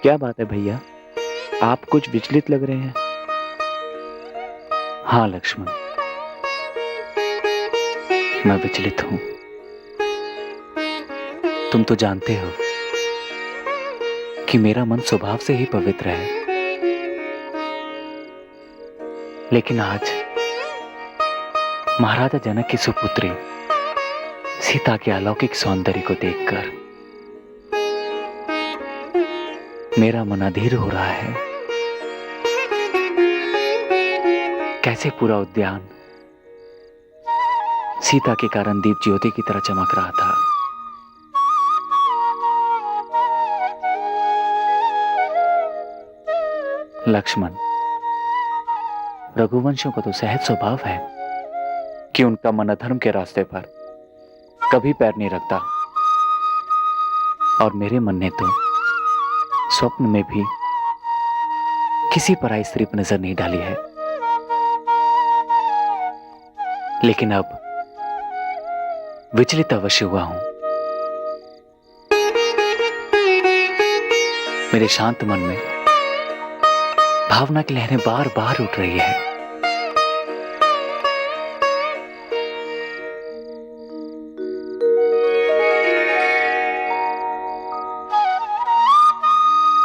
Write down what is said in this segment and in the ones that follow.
क्या बात है भैया, आप कुछ विचलित लग रहे हैं। हाँ लक्ष्मण, मैं विचलित हूं। तुम तो जानते हो कि मेरा मन स्वभाव से ही पवित्र है, लेकिन आज महाराजा जनक की सुपुत्री सीता के अलौकिक सौंदर्य को देखकर मेरा मन अधीर हो रहा है। कैसे पूरा उद्यान सीता के कारण दीप ज्योति की तरह चमक रहा था। लक्ष्मण, रघुवंशियों का तो सहज स्वभाव है कि उनका मन अधर्म के रास्ते पर कभी पैर नहीं रखता, और मेरे मन ने तो स्वप्न में भी किसी पराई स्त्री पर नजर नहीं डाली है। लेकिन अब विचलित अवश्य हुआ हूं। मेरे शांत मन में भावना की लहरें बार बार उठ रही है।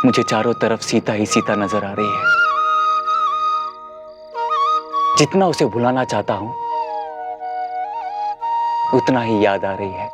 मुझे चारों तरफ सीता ही सीता नजर आ रही है। जितना उसे भुलाना चाहता हूं, उतना ही याद आ रही है।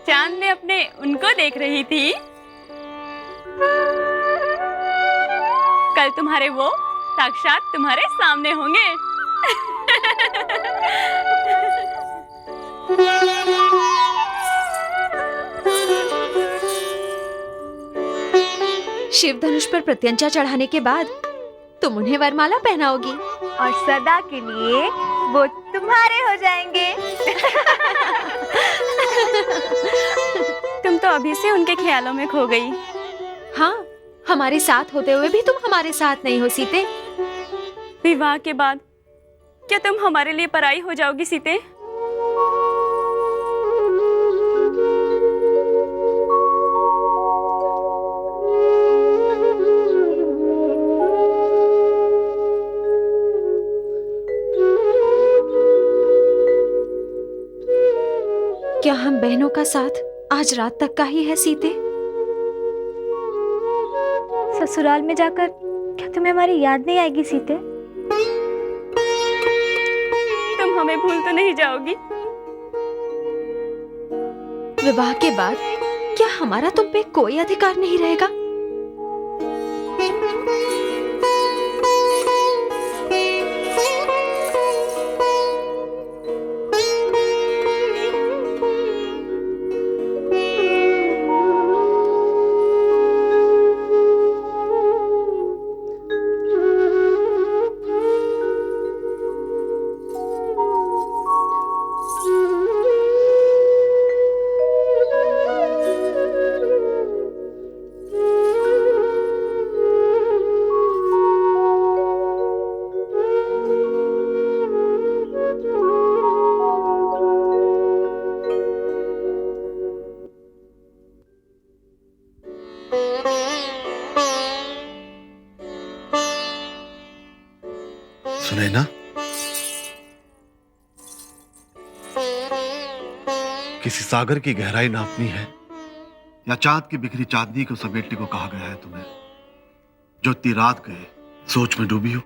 चांद में अपने उनको देख रही थी। कल तुम्हारे वो साक्षात तुम्हारे सामने होंगे। शिव धनुष पर प्रत्यंचा चढ़ाने के बाद तुम उन्हें वरमाला पहनाओगी और सदा के लिए वो तुम्हारे हो जाएंगे। तुम तो अभी से उनके ख्यालों में खो गई। हाँ, हमारे साथ होते हुए भी तुम हमारे साथ नहीं हो सीते। विवाह के बाद क्या तुम हमारे लिए पराई हो जाओगी सीते? क्या हम बहनों का साथ आज रात तक का ही है सीते? ससुराल में जाकर क्या तुम्हें हमारी याद नहीं आएगी सीते? तुम हमें भूल तो नहीं जाओगी? विवाह के बाद क्या हमारा तुम पे कोई अधिकार नहीं रहेगा? सुनैना, किसी सागर की गहराई नापनी है या चांद की बिखरी चांदनी को समेटने को कहा गया है तुम्हें, जो इतनी रात गए सोच में डूबी हो?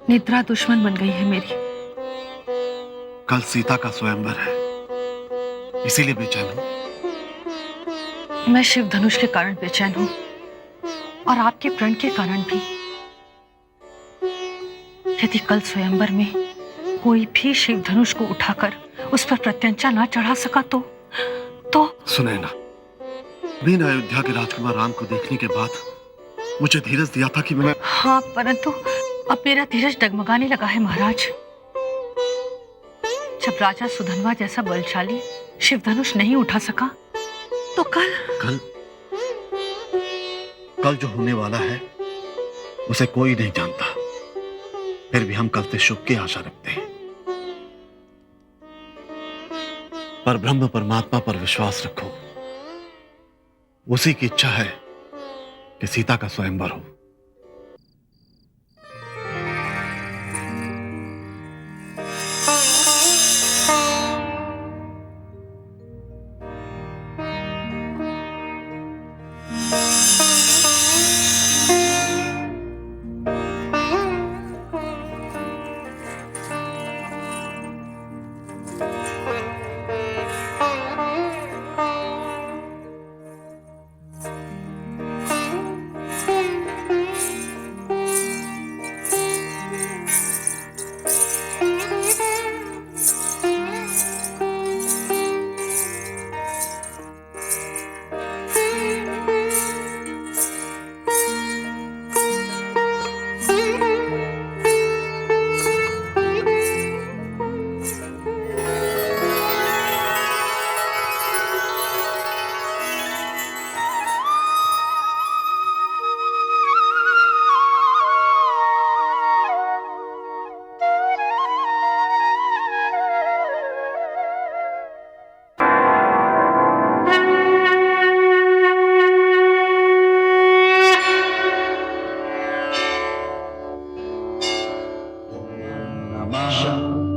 निद्रा दुश्मन बन गई है मेरी। कल सीता का स्वयंवर है, इसीलिए बेचैन हूं। मैं शिव धनुष के कारण बेचैन हूं। और आपके प्रण के कारण भी। यदि कल स्वयंवर में कोई भी शिव धनुष को उठाकर उस पर प्रत्यंचा ना चढ़ा सका तो सुने ना, मैंने अयोध्या के राजकुमार राम को देखने के बाद मुझे धीरज दिया था कि मैं। हाँ, परंतु अब मेरा धीरज डगमगाने लगा है महाराज। जब राजा सुधनवा जैसा बलशाली शिव धनुष नहीं उठा सका तो कल जो होने वाला है उसे कोई नहीं जानता। फिर भी हम कल से शुभ की आशा रखते हैं। पर ब्रह्म परमात्मा पर विश्वास रखो। उसी की इच्छा है कि सीता का स्वयंवर हो।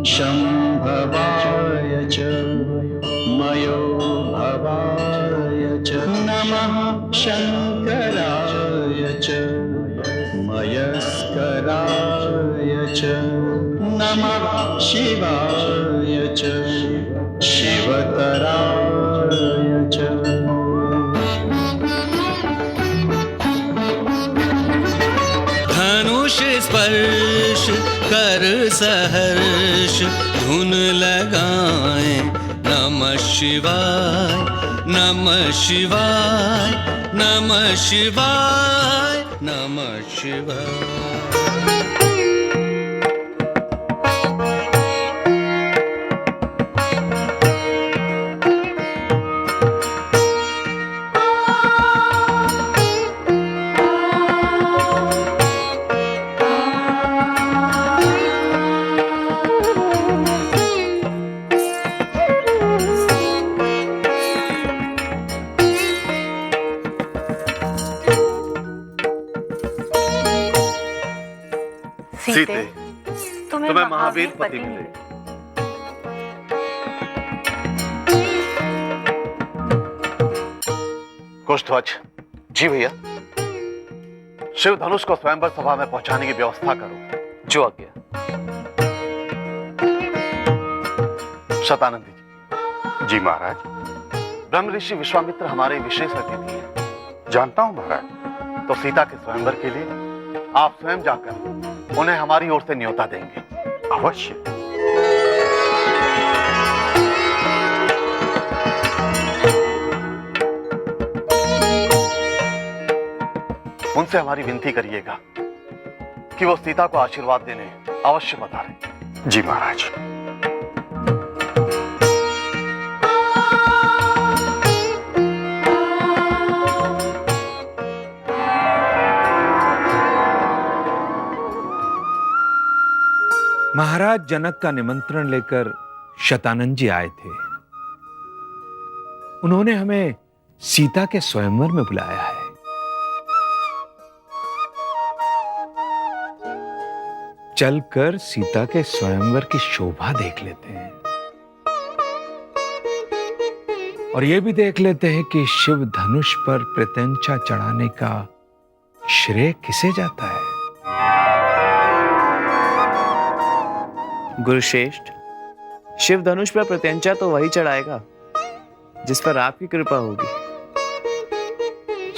शंभवाय च मयो भवाय च नमः शंकराय च मयस्कराय च नमः शिवाय च शिवतराय च। धनुष स्पर्श कर सहर्ष धुन लगाएं। नमः शिवाय नमः शिवाय नमः शिवाय नमः शिवाय। सीते, तुम्हें महावीर पति मिले। कुष्ठध्वज जी भैया। शिव धनुष को स्वयंवर सभा में पहुंचाने की व्यवस्था करो। जो आज्ञा। शतानंदी जी महाराज। ब्रह्म ऋषि विश्वामित्र हमारे विशेष अतिथि हैं। जानता हूं महाराज। तो सीता के स्वयंवर के लिए आप स्वयं जाकर उन्हें हमारी ओर से न्योता देंगे। अवश्य। उनसे हमारी विनती करिएगा कि वो सीता को आशीर्वाद देने अवश्य पधारें। जी महाराज। महाराज जनक का निमंत्रण लेकर शतानंद जी आए थे। उन्होंने हमें सीता के स्वयंवर में बुलाया है। चलकर सीता के स्वयंवर की शोभा देख लेते हैं और यह भी देख लेते हैं कि शिव धनुष पर प्रत्यंचा चढ़ाने का श्रेय किसे जाता है। गुरुश्रेष्ठ, शिव धनुष पर प्रत्यंचा तो वही चढ़ाएगा जिस पर आपकी कृपा होगी।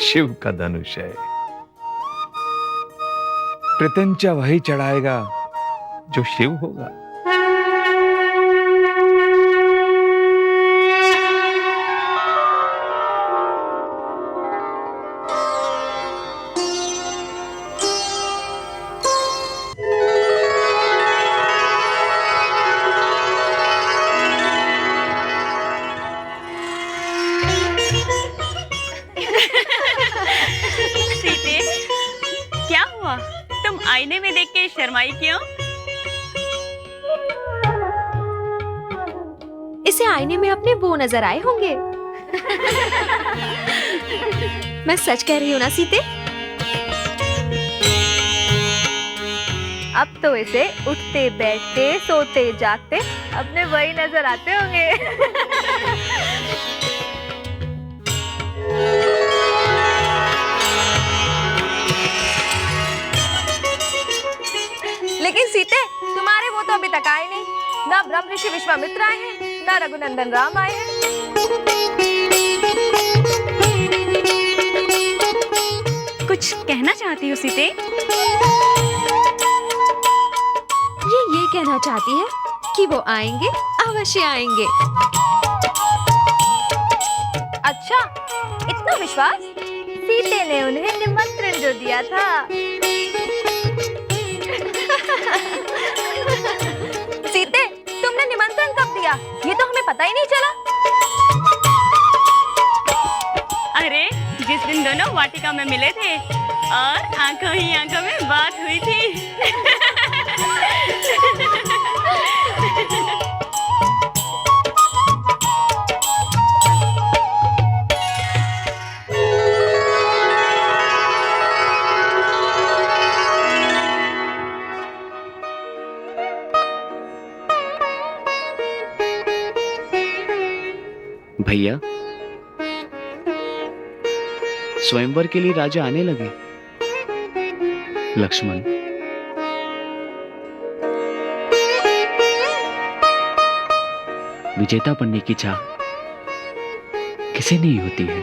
शिव का धनुष है, प्रत्यंचा वही चढ़ाएगा जो शिव होगा। सीते, क्या हुआ? तुम आईने में देख के शर्माई क्यों? इसे आईने में अपने वो नजर आए होंगे। मैं सच कह रही हूँ ना सीते? अब तो इसे उठते बैठते सोते जागते अपने वही नजर आते होंगे। लेकिन सीते, तुम्हारे वो तो अभी तक आए नहीं। ना ब्रह्म ऋषि विश्वामित्र आए हैं, ना रघुनंदन राम आए हैं। कुछ कहना चाहती हो सीते? ये कहना चाहती है कि वो आएंगे, अवश्य आएंगे। अच्छा, इतना विश्वास? सीते ने उन्हें निमंत्रण जो दिया था। सीते, तुमने निमंत्रण कब दिया? ये तो हमें पता ही नहीं चला। अरे, जिस दिन दोनों वाटिका में मिले थे और आंखों ही आंखों में बात हुई थी। भैया, स्वयंवर के लिए राजा आने लगे। लक्ष्मण, विजेता बनने की चाह किसे नहीं होती है।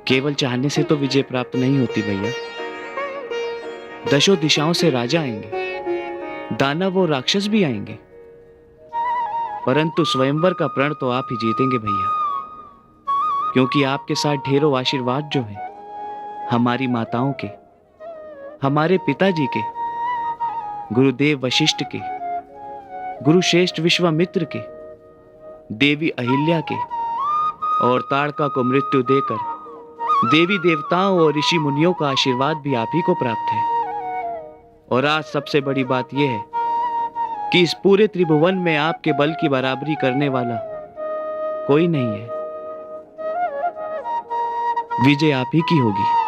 केवल चाहने से तो विजय प्राप्त नहीं होती भैया। दशों दिशाओं से राजा आएंगे, दानव और राक्षस भी आएंगे, परंतु स्वयंवर का प्रण तो आप ही जीतेंगे भैया, क्योंकि आपके साथ ढेरों आशीर्वाद जो हैं हमारी माताओं के, हमारे पिताजी के, गुरुदेव वशिष्ठ के, गुरु श्रेष्ठ विश्वामित्र के, देवी अहिल्या के, और ताड़का को मृत्यु देकर देवी देवताओं और ऋषि मुनियों का आशीर्वाद भी आप ही को प्राप्त है। और आज सबसे बड़ी बात यह है कि इस पूरे त्रिभुवन में आपके बल की बराबरी करने वाला कोई नहीं है। विजय आप ही की होगी।